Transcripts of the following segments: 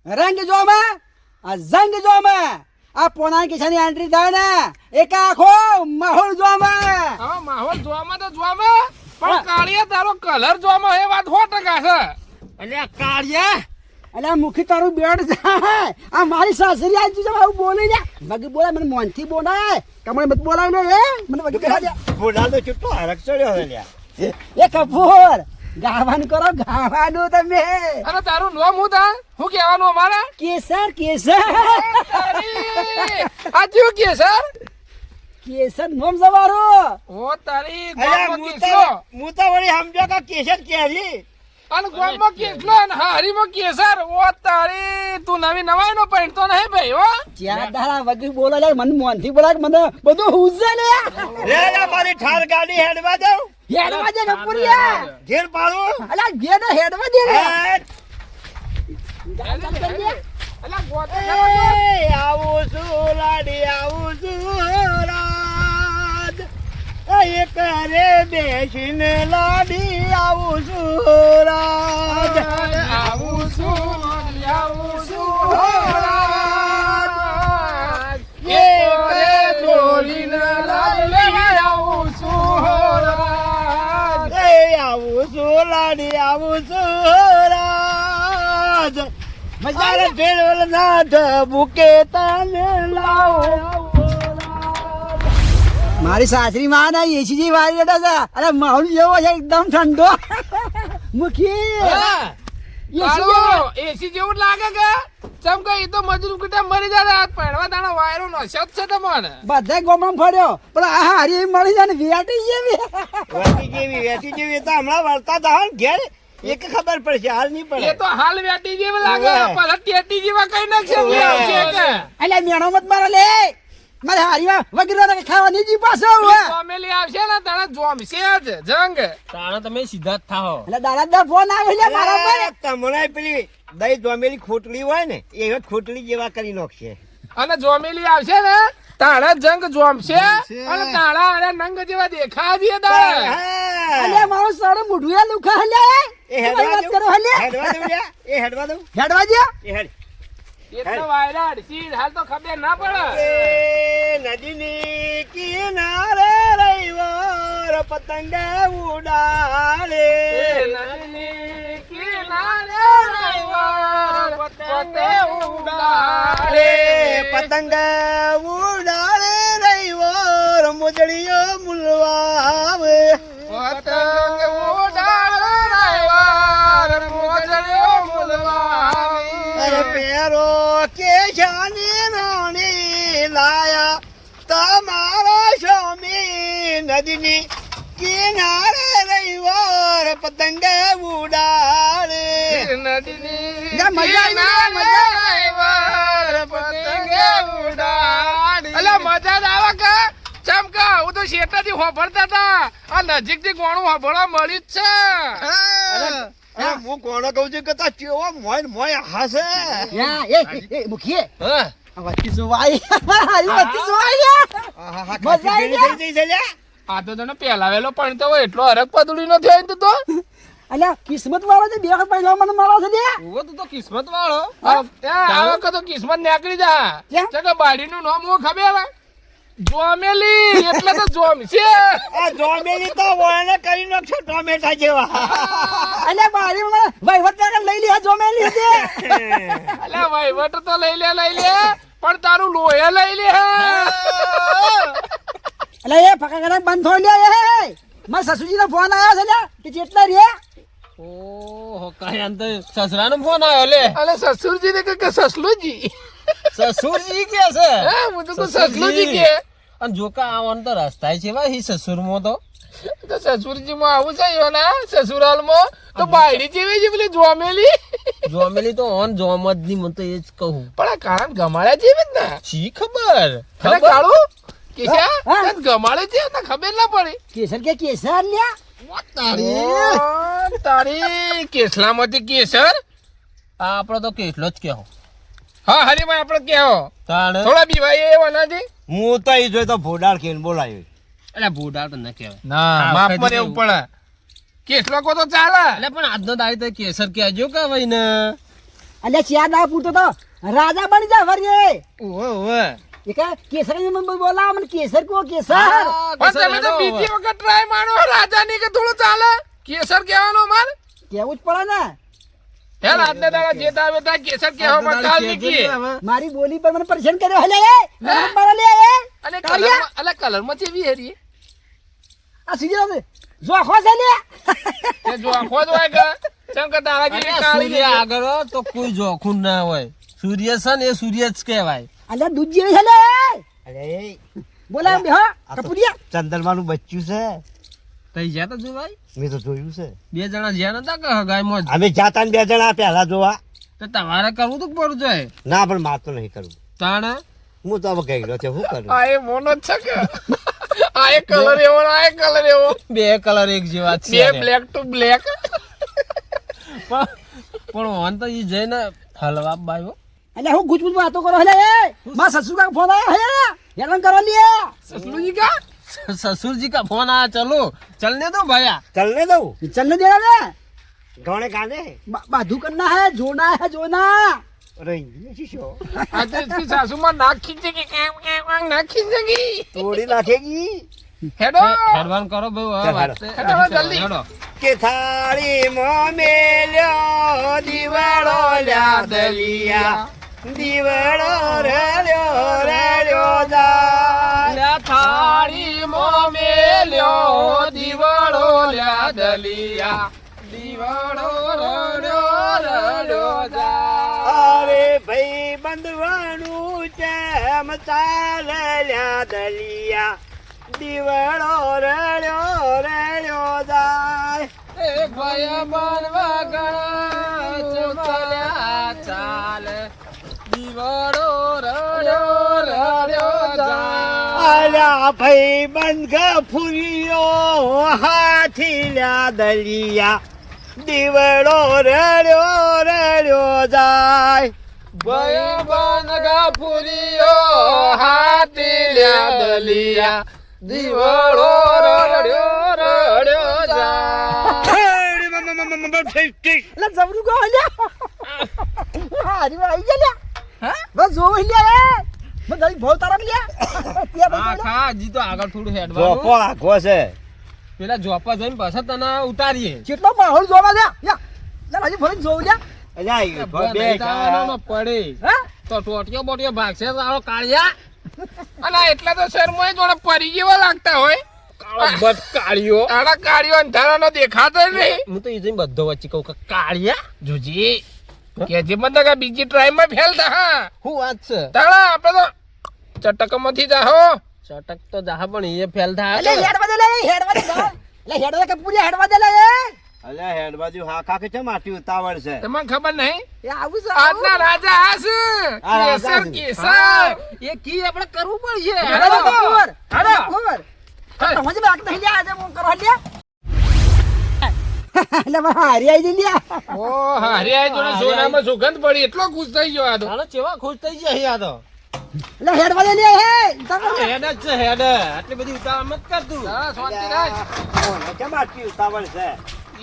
રંગ જોમાં આ જંગ જોમાં આ પોના કિશાની એન્ટ્રી થાય ને એક આખો માહોલ જોમાં. હા માહોલ જોવામાં તો જોવામાં પણ કાળિયા તારો કલર જોવામાં એ વાત 100% છે. એટલે કાળિયા અલ્યા મુખી તારું બેડ જાય આ મારી સાસરી આજી છે આવું બોલે ને વગી બોલાય મને મોનથી બોલાય કમળ મત બોલાય ને મને વગી બેડા દે બોલા તો ચૂટો હરક ચડ્યો હવે લ્યા એ કપૂર ગાવાનું કરો ગાવાનું તમે અને તારું નામ હું તા શું કહેવાનું અમારે કેસર કેસર આ શું કેસર કેસર નોમ જવારો ઓ તારી અલ્યા ગામમાં કેસરો હું તો વળી સમજો કે કેસર કેરી અને ગામમાં કેસલો અને હારીમાં કેસર ઓ તારી તું નવી નવાઈ નો પહેરતો નહીં ભાઈ હો જ્યાં દાડા વગી બોલાય મને મોનથી બોલાય મને બધું હુજે લે રે મારી ઠાર ગાડી હેડવા દઉં હેડવા દે કપૂરિયા ઘેર પાડું અલ્યા ઘેર હેડવા દે રે અલા ગોતે આવું છું લાડી આવું છું રાજ એક રે બેસીને લાડી આવું છું રાજ આવું છું રાજ એક રે દોરીને લાડલી આવું છું રાજ આવું છું લાડી આવું છું રાજ મજારે ફેરવલ નાથ બુકે તને લાવો મારી સાસરી માં ના એસી વાળી બેઠા છે અરે માહોલ જેવો છે એકદમ ઠંડો મુખી કાળો એસી જેવું જ લાગે કે ચમ કે ઈ તો મજૂર કુટા મરી જાય આ પડવા દાણા વાયરો નો શત છે તમને બધા ગોમમાં ફર્યો પણ આ હારી મળી જાય ને વિયાટી જેવી વેટી જેવી તો હમણાં વળતા હતા ઘેર એક ખબર પડશે હાલ નહીં એ પડે તો હાલ વેટી જેવા લાગે ઓવે. પાછા ટેટી જેવા કઈ નાખશે બે આવશે કે એટલે મેણો મત મારો લે મારે હારીમાં વગેરે ખાવાની જી પાછો ફેમિલી આવશે ને તારા જોમશે જ જંગ તાણા તમે સીધા જ થાઓ એટલે દાડા ફોન આવે છે મારા પર તમને પેલી દહીં જોમેલી ખોટલી હોય ને એ ખોટલી જેવા કરી નાખશે અને જોમેલી આવશે ને તારા જંગ જોમશે અને તારા અને નંગ જેવા દેખાજે તારા અલે મારો સાડો મુઢુયા લુખા હલે એ હેડવા વાત કરો હલે હેડવા દઉં લ્યા, એ હેડવા દઉં હેડવા દે એ હેડ એટલો વાયરા અડસી હાલ તો ખબર ના પડે એ નદીની કિનારે રવિવાર પતંગ ઉડાડે નદીની કિનારે રવિવાર પતંગ ઉડાડે. પતંગ ઉડાડે રવિવાર મોજડીઓ મુલવાવે પતંગ ઉડાડે રવિવાર મોજડીઓ મુલવાવે. પેરો કે જાની નાની લાયા તમારા સ્વામી નદીની કિનારે રવિવાર પતંગ ઉડાડે નદીની જા મજા આવી, કિનારે રવિવાર પતંગ ઉડાડે. અલા મજા જ આવે કે ચમકા હું તો શેતાથી હોભળતા હતા આ નજીકથી ગોણું હોભળવા મળ્યું જ છે હું કોણ કહું છું કે તા ચેવો મોય મોય હાસે યા એ મુખી હા આ વત્તી સુવાઈ હારી વત્તી સુવાઈ મજા આવી થઈ જઈ છે લ્યા આ તો તને પહેલાવેલો પણ તો એટલો હરક પદુડી નો થયો ને તો અલ્યા કિસ્મત વાળો છે બે વખત પહેલા મને મારો છે લે તું તો કિસ્મત વાળો આ વખત તો કિસ્મત નીકળી જા ક્યાં? કે બાડીનું નામ હું ખબર જોમેલી એટલે તો જોમ છે આ જોમેલી તો વળને કરી નાખશો ટોમેટા જેવા અલ્યા બારી મને વહીવટ કરીને લઈ લે જોમેલી છે અલ્યા વહીવટ તો લઈ લે પણ તારું લોહે લઈ લે અલ્યા એ ફકા કરા બંધ થઈ લે એ મારા સસુજીનો ફોન આવ્યો છે લે કે જેટલા રે ઓહો કાંઈ આમ તો સસરાનો ફોન આવ્યો લે અલે સસુરજી ને કે સસલુજી સસુરજી કે છે હે હું તો સસલુજી કે અને જોકા આવવાનું તો રસ્તા છે ભાઈ સસુરમાં તો સસુરજી માં આવું છે યોના સસુરાલ માં તો બાયડી જેવી છે પેલી જોમેલી જોમેલી તો ઓન જોમ જ ની મને તો એ જ કહું પણ આ કારણ ગમાડ્યા જેવી જ ને શી ખબર અરે કાળું કેશા હા? તને ગમાડે છે ને ખબર ના પડી કેસર કે કેસર લ્યા તારી કેસલામાંથી કેસર આ આપણો તો કેટલો જ કેહો હા હરીભાઈ આપણે કેવો તાણ થોડા બીવાય એ વનાજી હું તો ઈ જોઈ તો ભોડાળ કેન બોલાયો એટલે ભૂડા તો ન કહેવાય ના હા, માફ કદી પર એવું એવું. પડે કેસલો કો તો ચાલે એટલે પણ આજનો દાડી તો કેસર કહેજો કે ભાઈ ને અલ્યા ચાર દાડા પૂરતો તો રાજા બની જા ફરી ઓવે ઓવે એ કે કેસર ને મને બોલાવો મને કેસર કો કેસર પણ તમે તો બીજી વખત ટ્રાય મારો રાજાની કે થોડું ચાલે કેસર કહેવાનું માર કેવું જ પડે ને હે રાતને દાડા જે તાવે તા કેસર કહેવા માં કાલ નીકળી મારી બોલી પર મને પરેશાન કર્યો હલે એ મને મારા લે એ અને કલર અલે કલર માં ચેવી હેરી આ સીધા જો આખો છે લે તે જો આખો જ હોય કે ચમ કે તારા જેવી કાળી સૂર્ય આગળ હોય તો કોઈ જોખું ના હોય સૂર્ય છે ને એ સૂર્ય જ કહેવાય અલ્યા દૂધ જેવી છે લે અરે બોલા બે હા કપૂરિયા ચંદ્રમાનું બચ્ચું છે તઈ જ્યાં તો જોવાય મેં તો જોયું છે. બે જણા જ્યાં નતા કે હગાઈમાં જ અમે જાતા ને 2 જણા પહેલા જોવા. તો તમારે કરવું તો પડતું જાય ના પણ માર તો નહીં કરવું. તાણે હું તો હવે ગયેલો છે શું કરું. આ એ મોનો જ છે કે આ એ કલર એવો ને આ એ કલર એવો બે કલર એક જેવા જ બે છે બ્લેક ટુ બ્લેક પણ ઓન તો ઈ જઈને હલવા બાયો અલ્યા હું ગુજબુજ વાતો કરો હલે એ માં સસુર કા ફોન આયા હે હેરાન કરો લે સસલુજી કા ससुर जी का फोन आया चलो चलने दो भैया चलने दो चलने दे रहा है गाने गाने बाधू करना है जोना अरे शीशो આજે इसकी सासू मां नाक खींचेगी काम नाक खींचेगी तोड़ी नाखेगी हेडो हेडवान करो भाई चल, बात हेडो जल्दी के थारी मेल्यो दीवाड़ो ल्या दलिया दीवाड़ो रेड्यो जा થાળી મો મેલ્યો દીવાળો લ્યા દલિયા દીવાળો રડ્યો રડ્યો જા अरे भाई बंधवाणू चम चाल ल्या दलिया दीवाड़ो रेड्यो जाय એ ભય બનવા ગણા ચલ્યા ચાલ દીવાળો રડ્યો રડ્યો જા आल्या भाई बंध फुरियो हाथी ल्या दलिया दीवाड़ो रेड्यो जाय ભય બનગા ફૂરિયો હાથી લ્યા દલિયા દીવાળો રડ્યો રડ્યો જા એટલે જબરું કો હલ્યા હારી માં આવી ગયા હા બસ જો હલ્યા એ બસ ભાવ તારા લ્યા ત્યાં હા બસ ખા હજી તો આગળ થોડું જોપો હેડવાનું આખો છે પેલા જોપા જઈને પાછા તને ઉતારીએ કેટલો માહોલ જોવા લ્યા યા હજી ફરી જોઉં લ્યા અલ્યા બે બનાવવાનો પડે હા તો ટોટિયો બોટિયો ભાગશે તારો કાળિયા અને એટલા તો શર્માય જોડે પરી જેવા લાગતા હોય કાળો બટ કાળિયો તારા કાળિયો અંધારાનો દેખાતો નહીં હું તો ઈ જઈને બધો વચ્ચે કહું કે કાળિયા જોજી કે જે મને કે બીજી ટ્રાય માં ફેલ થા હા શું વાત છે તારા આપણે તો ચટકમાંથી જાહો ચટક તો જાહા પણ એ ફેલ થાય એટલે હેડવા દે લે હેડવા દે એટલે હેડવા કે પૂરી હેડવા દે લે અલ્યા હેડ બાજુ હા કાકે છે માટી ઉતાવળ છે તમને ખબર નહીં એ આવું છે આજના રાજા આ છે આ રાજા કેસર છે. કેસર એ કી આપણે કરવું પડશે હેડવા દે ઓવર હેડો. ઓવર તમે જે બાક નહીં લ્યા આજે હું કરો લ્યા એટલે હારી આવી લ્યા ઓ હારે આ જોડે સોનામાં સુગંધ પડી એટલો ખુશ થઈ ગયો આ તો ચાલો ચેવા ખુશ થઈ ગયા અહીંયા તો એટલે હેડવા દે લે હે તમે હેડ જ છે હેડ આટલી બધી ઉતાવળ મત કર તું હા શાંતિ રાખ ઓને કે માટી ઉતાવળ છે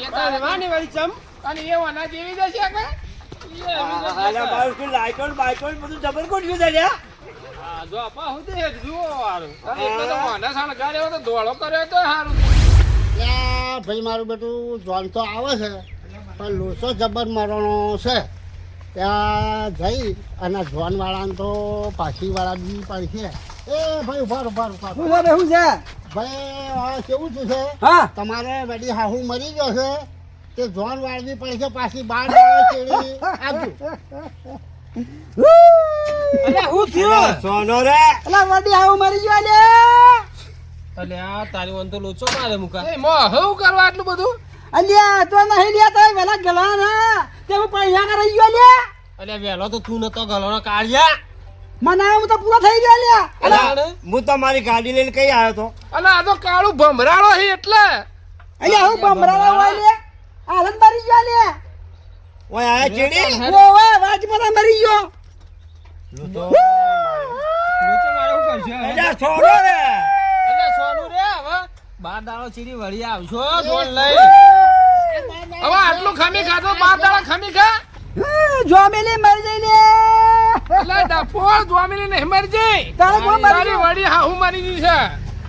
એ તારે વાની વાળી ચમ અને એ વના જેવી જશે કે અલ્યા બાજુ કે લાઈટોન બાઈટોન બધું જબર કોડ્યું છે લ્યા હા જો આપા હું દે જુઓ વાળું એટલે તો વના સણગાર્યો તો ધોળો કર્યો તો સારું ત્યાં ભાઈ મારું બેટું જોન તો આવે છે પણ લોસો જબર મરણો છે ત્યાં જઈ અને જોનવાળાને તો પાછીવાળા બી પડશે એ ભાઈ ઉભાર ઉભાર ઉભાર હું છે હું છે ભાઈ આ કેવું થયું છે હા તમારે બેટી હાહુ મરી ગયો છે તે જોન વાળવી પડશે પાછી બાર ચેડી આપજો અલે હું થયું સોનો રે એટલે વડી આવું મરી ગયો લે અલે આ તારી વન તો લોચો મારે મુકા એ મો હું કરવા આટલું બધું અલ્યા તો નહીં લ્યા તો વેલા ગલા ના તે હું પૈસા ના રહી ગયો લે અલે વેલો તો તું નતો ગલોનો કાળિયા મને હું તો પૂરો થઈ ગયો લ્યા અલે હું તો મારી ગાડી લઈને કઈ આવ્યો તો અને આ તો કાળું ભમરાળો છે એટલે અલ્યા હું બમરાવા હોય લે આલન મરી ગયો લે ઓય આયા ચેડી ઓવે વાજમાં મરી ગયો લૂતો લોચો મારે હું કરશે અલ્યા સોનો રે અલે સોનું રે હવે બાર દાડો ચીડી વળી આવશો જોન લઈ હવે આટલું ખમી ખાધો 12 દાડા ખમી ખા જોમેલી મરી જઈ લે એટલે ડફોળ જોમીને નહીં મરજી તારે કોણ મરી તારી ગયું? વડી હાહુ મરી ગઈ છે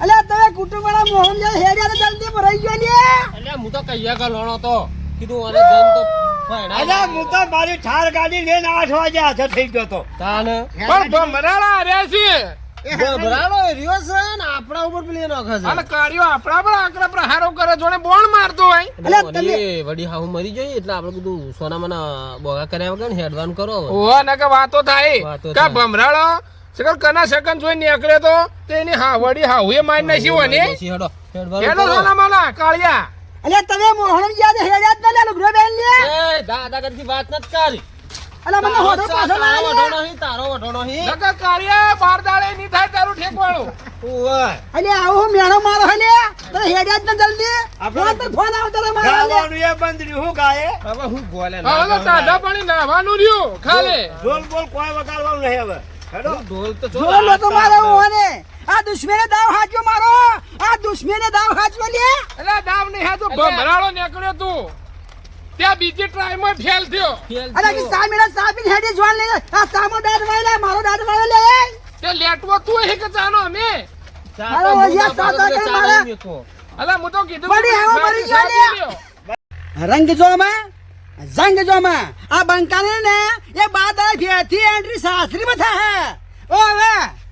અલ્યા તમે કુટુંબવાળા મોહન જે હેડ્યા તો જલ્દી ભરાઈ ગયો લે એટલે હું તો કહીયા કે લોણો તો કીધું અરે જઈને તો ફાયડા અલ્યા હું તો મારી ઠાર ગાડી લઈને 8 વાગે હાજર થઈ ગયો તો તાને પણ ભમરાળા રહ્યા છે ગભરાડો એ રહ્યો છે ને આપણા ઉપર પેલી નાખે છે અને કાળીઓ આપણા પણ આકરા પ્રહારો કરે જોડે બોણ મારતો હોય અલ્યા, એટલે વળી વડી હાહુ મરી જાય એટલે આપણે બધું સોનામાં બોગા કર્યા વગર ને હેડવાનું કરો હવે. ઓહો ને કે વાતો થાય વાતો કા થાય. ભમરાળો સકલ કના સેકન્ડ જોઈ નીકળે તો તેની હા વડી હાહુ એ મારી નાખી હોય ને પછી હેડો હેડવાનું હેડો કરો. સોના માલા કાળિયા અલ્યા તમે મોહન યાદ હેડ્યા જ ના લે લુગડો બેન લે એ દાદાગીરી વાત નથી કરી અલ્યા મને હોદો પાછો તારો લાવે વઢો નહીં, તારો વઢો નહીં. નકર કાળિયા બાર દાડે નહીં થાય તારું ઠેકવાળું ઓય. અલ્યા આવો મેણો મારો હે લે તમે હેડ્યા જ ના જલ્દી ફોન પર ફોન આવતો રે મારો લે ગાવાનું એ બંધ રહ્યું હું ગાય હવે હું બોલે હવે તો ટાઢા પાણી નાહવાનું રહ્યું ખાલે ઢોલ બોલ કોઈ વગાડવાનું નહીં હવે હેડો ઢોલ તો જો જોર લો તો મારો ઓને આ દુશ્મને દાવ હાચ્યો મારો આ દુશ્મને દાવ હાચ્યો લે એટલે દાવ નહીં હા તો ભમરાળો નીકળ્યો તું ત્યાં બીજી ટ્રાયમાં ફેલ થયો ફેલ અલ્યા કે થયો. સામીના સાબીન હેડી જોન લે આ સામો દાદ વાળા મારો દાદ વાળા લે તે લેટવો તું હે કે ચાનો અમે ચા મારો તો વજિયા મોટા સાતા પાડો કે ચા મારા. નહીં મેકો. અલા હું તો કીધું વળી આવો મરી ગયો લે. રંગ જોમાં જંગ જોમાં આ બંકાને ને એ બાદ ફેરથી એન્ટ્રી સાસરી માં થાય ઓ હવે